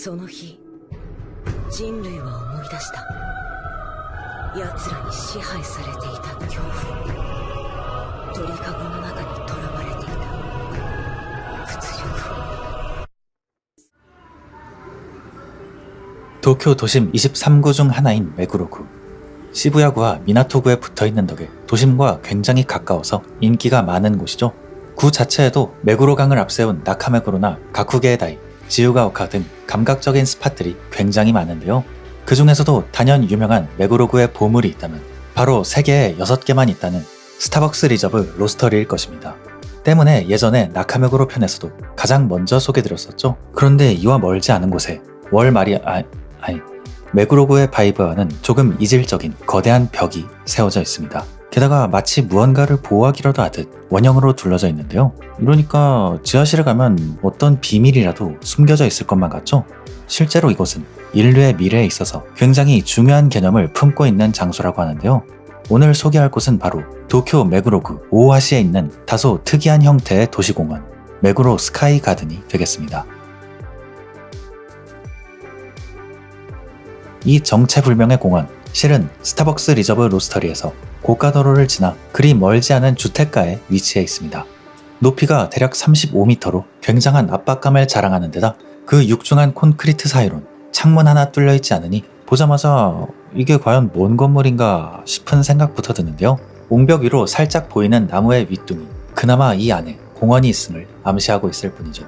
その日、人類は思い出した。奴らに支配されていた恐怖。鳥かごの中に囚われていた屈辱。 도쿄 도심 23구 중 하나인 메구로구. 시부야구와 미나토구에 붙어있는 덕에 도심과 굉장히 가까워서 인기가 많은 곳이죠. 구 자체에도 메구로강을 앞세운 나카메구로나 가쿠게에다이, 지우가오카 등 감각적인 스팟들이 굉장히 많은데요. 그 중에서도 단연 유명한 메구로구의 보물이 있다면 바로 세계에 6개만 있다는 스타벅스 리저브 로스터리일 것입니다. 때문에 예전에 나카메구로 편에서도 가장 먼저 소개드렸었죠. 그런데 이와 멀지 않은 곳에 메구로구의 바이브와는 조금 이질적인 거대한 벽이 세워져 있습니다. 게다가 마치 무언가를 보호하기라도 하듯 원형으로 둘러져 있는데요. 이러니까 지하실에 가면 어떤 비밀이라도 숨겨져 있을 것만 같죠? 실제로 이곳은 인류의 미래에 있어서 굉장히 중요한 개념을 품고 있는 장소라고 하는데요. 오늘 소개할 곳은 바로 도쿄 메구로구 오오하시에 있는 다소 특이한 형태의 도시공원 메구로 스카이 가든이 되겠습니다. 이 정체불명의 공원, 실은 스타벅스 리저브 로스터리에서 고가도로를 지나 그리 멀지 않은 주택가에 위치해 있습니다. 높이가 대략 35m로 굉장한 압박감을 자랑하는 데다 그 육중한 콘크리트 사이론 창문 하나 뚫려 있지 않으니 보자마자 이게 과연 뭔 건물인가 싶은 생각부터 드는데요. 옹벽 위로 살짝 보이는 나무의 윗둥이, 그나마 이 안에 공원이 있음을 암시하고 있을 뿐이죠.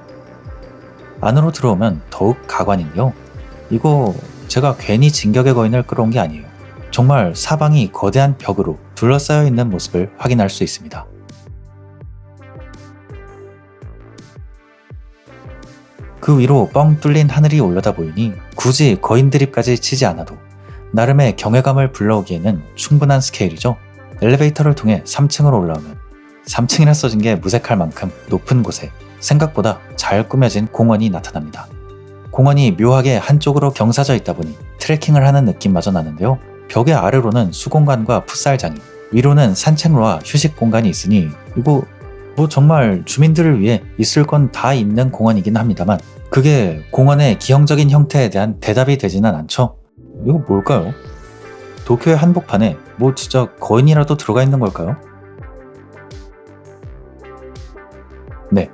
안으로 들어오면 더욱 가관인데요. 이거 제가 괜히 진격의 거인을 끌어온 게 아니에요. 정말 사방이 거대한 벽으로 둘러싸여 있는 모습을 확인할 수 있습니다. 그 위로 뻥 뚫린 하늘이 올려다 보이니 굳이 거인 드립까지 치지 않아도 나름의 경외감을 불러오기에는 충분한 스케일이죠. 엘리베이터를 통해 3층으로 올라오면 3층이라 써진 게 무색할 만큼 높은 곳에 생각보다 잘 꾸며진 공원이 나타납니다. 공원이 묘하게 한쪽으로 경사져 있다 보니 트레킹을 하는 느낌마저 나는데요. 벽의 아래로는 수공간과 풋살장이, 위로는 산책로와 휴식 공간이 있으니 이거 뭐 정말 주민들을 위해 있을 건 다 있는 공원이긴 합니다만 그게 공원의 기형적인 형태에 대한 대답이 되지는 않죠. 이거 뭘까요? 도쿄의 한복판에 뭐 진짜 거인이라도 들어가 있는 걸까요? 네,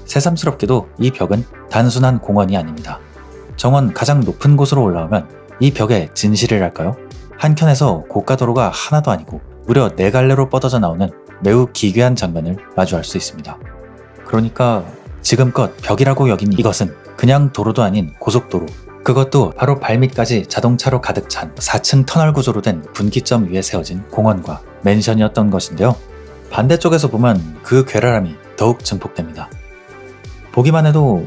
새삼스럽게도 이 벽은 단순한 공원이 아닙니다. 정원 가장 높은 곳으로 올라오면 이 벽의 진실이랄까요? 한켠에서 고가도로가 하나도 아니고 무려 4갈래로 뻗어져 나오는 매우 기괴한 장면을 마주할 수 있습니다. 그러니까 지금껏 벽이라고 여긴 이것은 그냥 도로도 아닌 고속도로, 그것도 바로 발밑까지 자동차로 가득 찬 4층 터널 구조로 된 분기점 위에 세워진 공원과 맨션이었던 것인데요. 반대쪽에서 보면 그 괴랄함이 더욱 증폭됩니다. 보기만 해도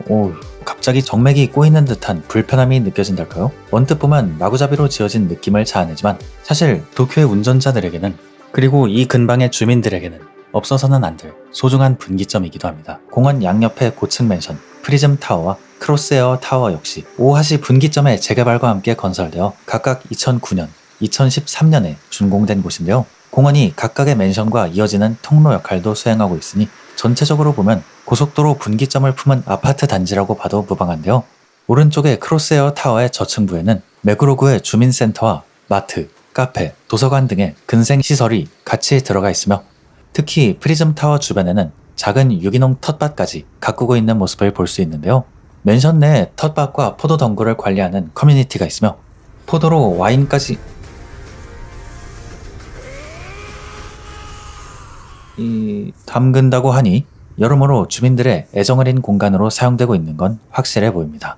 갑자기 정맥이 꼬이는 듯한 불편함이 느껴진달까요? 언뜻 보면 마구잡이로 지어진 느낌을 자아내지만 사실 도쿄의 운전자들에게는, 그리고 이 근방의 주민들에게는 없어서는 안 될 소중한 분기점이기도 합니다. 공원 양옆의 고층 맨션 프리즘 타워와 크로스에어 타워 역시 오하시 분기점의 재개발과 함께 건설되어 각각 2009년, 2013년에 준공된 곳인데요. 공원이 각각의 맨션과 이어지는 통로 역할도 수행하고 있으니 전체적으로 보면 고속도로 분기점을 품은 아파트 단지라고 봐도 무방한데요. 오른쪽의 크로스에어 타워의 저층부에는 메구로구의 주민센터와 마트, 카페, 도서관 등의 근생시설이 같이 들어가 있으며 특히 프리즘 타워 주변에는 작은 유기농 텃밭까지 가꾸고 있는 모습을 볼 수 있는데요. 맨션 내에 텃밭과 포도 덩굴을 관리하는 커뮤니티가 있으며 포도로 와인까지 담근다고 하니 여러모로 주민들의 애정어린 공간으로 사용되고 있는 건 확실해 보입니다.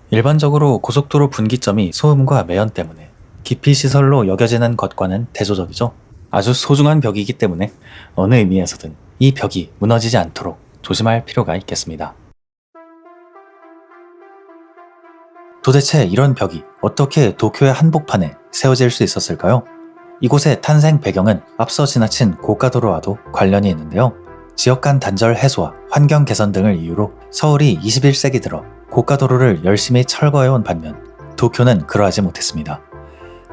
일반적으로 고속도로 분기점이 소음과 매연 때문에 기피시설로 여겨지는 것과는 대조적이죠. 아주 소중한 벽이기 때문에 어느 의미에서든 이 벽이 무너지지 않도록 조심할 필요가 있겠습니다. 도대체 이런 벽이 어떻게 도쿄의 한복판에 세워질 수 있었을까요? 이곳의 탄생 배경은 앞서 지나친 고가도로와도 관련이 있는데요. 지역 간 단절 해소와 환경 개선 등을 이유로 서울이 21세기 들어 고가도로를 열심히 철거해온 반면 도쿄는 그러하지 못했습니다.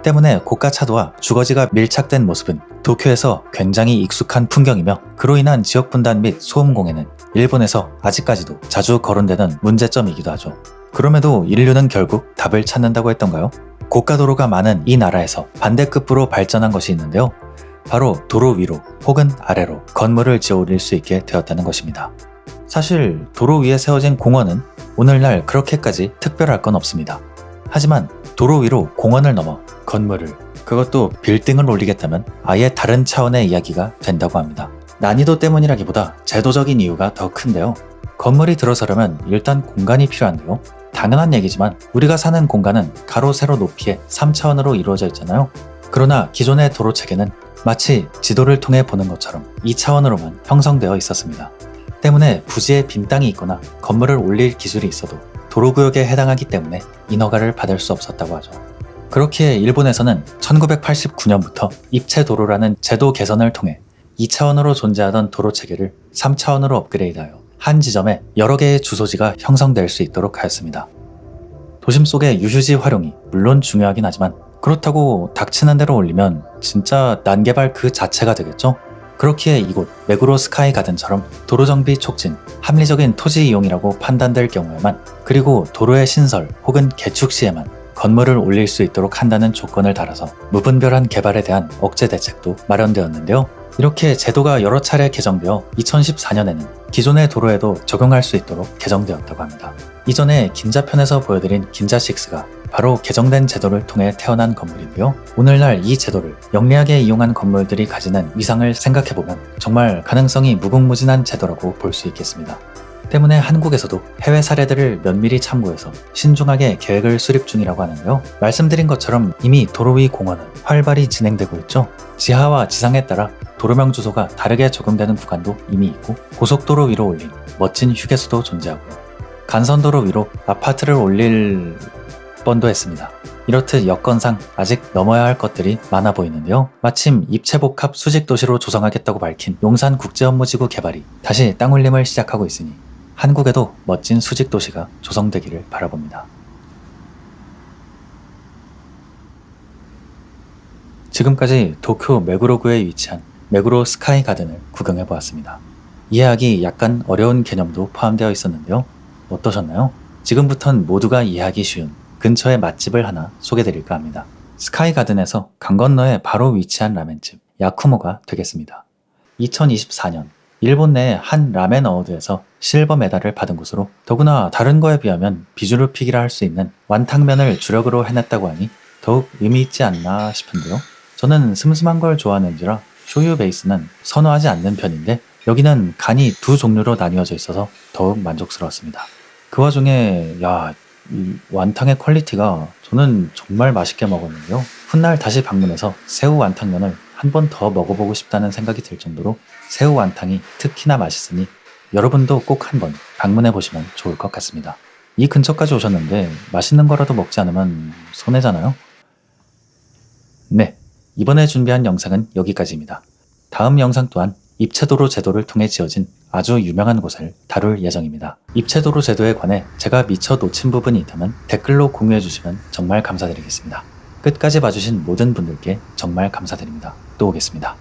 때문에 고가차도와 주거지가 밀착된 모습은 도쿄에서 굉장히 익숙한 풍경이며 그로 인한 지역 분단 및 소음 공해는 일본에서 아직까지도 자주 거론되는 문제점이기도 하죠. 그럼에도 인류는 결국 답을 찾는다고 했던가요? 고가도로가 많은 이 나라에서 반대급부로 발전한 것이 있는데요. 바로 도로 위로 혹은 아래로 건물을 지어 올릴 수 있게 되었다는 것입니다. 사실 도로 위에 세워진 공원은 오늘날 그렇게까지 특별할 건 없습니다. 하지만 도로 위로 공원을 넘어 건물을, 그것도 빌딩을 올리겠다면 아예 다른 차원의 이야기가 된다고 합니다. 난이도 때문이라기보다 제도적인 이유가 더 큰데요. 건물이 들어서려면 일단 공간이 필요한데요. 당연한 얘기지만 우리가 사는 공간은 가로 세로 높이의 3차원으로 이루어져 있잖아요. 그러나 기존의 도로 체계는 마치 지도를 통해 보는 것처럼 2차원으로만 형성되어 있었습니다. 때문에 부지에 빈 땅이 있거나 건물을 올릴 기술이 있어도 도로구역에 해당하기 때문에 인허가를 받을 수 없었다고 하죠. 그렇기에 일본에서는 1989년부터 입체도로라는 제도 개선을 통해 2차원으로 존재하던 도로 체계를 3차원으로 업그레이드하여 한 지점에 여러 개의 주소지가 형성될 수 있도록 하였습니다. 도심 속의 유휴지 활용이 물론 중요하긴 하지만 그렇다고 닥치는 대로 올리면 진짜 난개발 그 자체가 되겠죠? 그렇기에 이곳 메구로 스카이 가든처럼 도로 정비 촉진, 합리적인 토지 이용이라고 판단될 경우에만, 그리고 도로의 신설 혹은 개축 시에만 건물을 올릴 수 있도록 한다는 조건을 달아서 무분별한 개발에 대한 억제 대책도 마련되었는데요. 이렇게 제도가 여러 차례 개정되어 2014년에는 기존의 도로에도 적용할 수 있도록 개정되었다고 합니다. 이전에 긴자편에서 보여드린 긴자6가 바로 개정된 제도를 통해 태어난 건물인데요. 오늘날 이 제도를 영리하게 이용한 건물들이 가지는 위상을 생각해보면 정말 가능성이 무궁무진한 제도라고 볼 수 있겠습니다. 때문에 한국에서도 해외 사례들을 면밀히 참고해서 신중하게 계획을 수립 중이라고 하는데요. 말씀드린 것처럼 이미 도로 위 공원은 활발히 진행되고 있죠. 지하와 지상에 따라 도로명 주소가 다르게 적용되는 구간도 이미 있고, 고속도로 위로 올린 멋진 휴게소도 존재하고요. 간선도로 위로 아파트를 올릴 뻔도 했습니다. 이렇듯 여건상 아직 넘어야 할 것들이 많아 보이는데요. 마침 입체복합 수직도시로 조성하겠다고 밝힌 용산국제업무지구 개발이 다시 땅 올림을 시작하고 있으니 한국에도 멋진 수직도시가 조성되기를 바라봅니다. 지금까지 도쿄 메구로구에 위치한 메구로 스카이 가든을 구경해 보았습니다. 이해하기 약간 어려운 개념도 포함되어 있었는데요. 어떠셨나요? 지금부턴 모두가 이해하기 쉬운 근처의 맛집을 하나 소개드릴까 합니다. 스카이 가든에서 강 건너에 바로 위치한 라멘집 야쿠모가 되겠습니다. 2024년 일본 내 한 라멘 어워드에서 실버 메달을 받은 곳으로, 더구나 다른 거에 비하면 비주류 픽이라 할 수 있는 완탕면을 주력으로 해냈다고 하니 더욱 의미 있지 않나 싶은데요. 저는 슴슴한 걸 좋아하는지라 쇼유 베이스는 선호하지 않는 편인데 여기는 간이 두 종류로 나뉘어져 있어서 더욱 만족스러웠습니다. 그 와중에 이 완탕의 퀄리티가 저는 정말 맛있게 먹었는데요. 훗날 다시 방문해서 새우 완탕면을 한 번 더 먹어보고 싶다는 생각이 들 정도로 새우 완탕이 특히나 맛있으니 여러분도 꼭 한번 방문해 보시면 좋을 것 같습니다. 이 근처까지 오셨는데 맛있는 거라도 먹지 않으면 손해잖아요. 네, 이번에 준비한 영상은 여기까지입니다. 다음 영상 또한 입체도로 제도를 통해 지어진 아주 유명한 곳을 다룰 예정입니다. 입체도로 제도에 관해 제가 미처 놓친 부분이 있다면 댓글로 공유해 주시면 정말 감사드리겠습니다. 끝까지 봐주신 모든 분들께 정말 감사드립니다. 또 오겠습니다.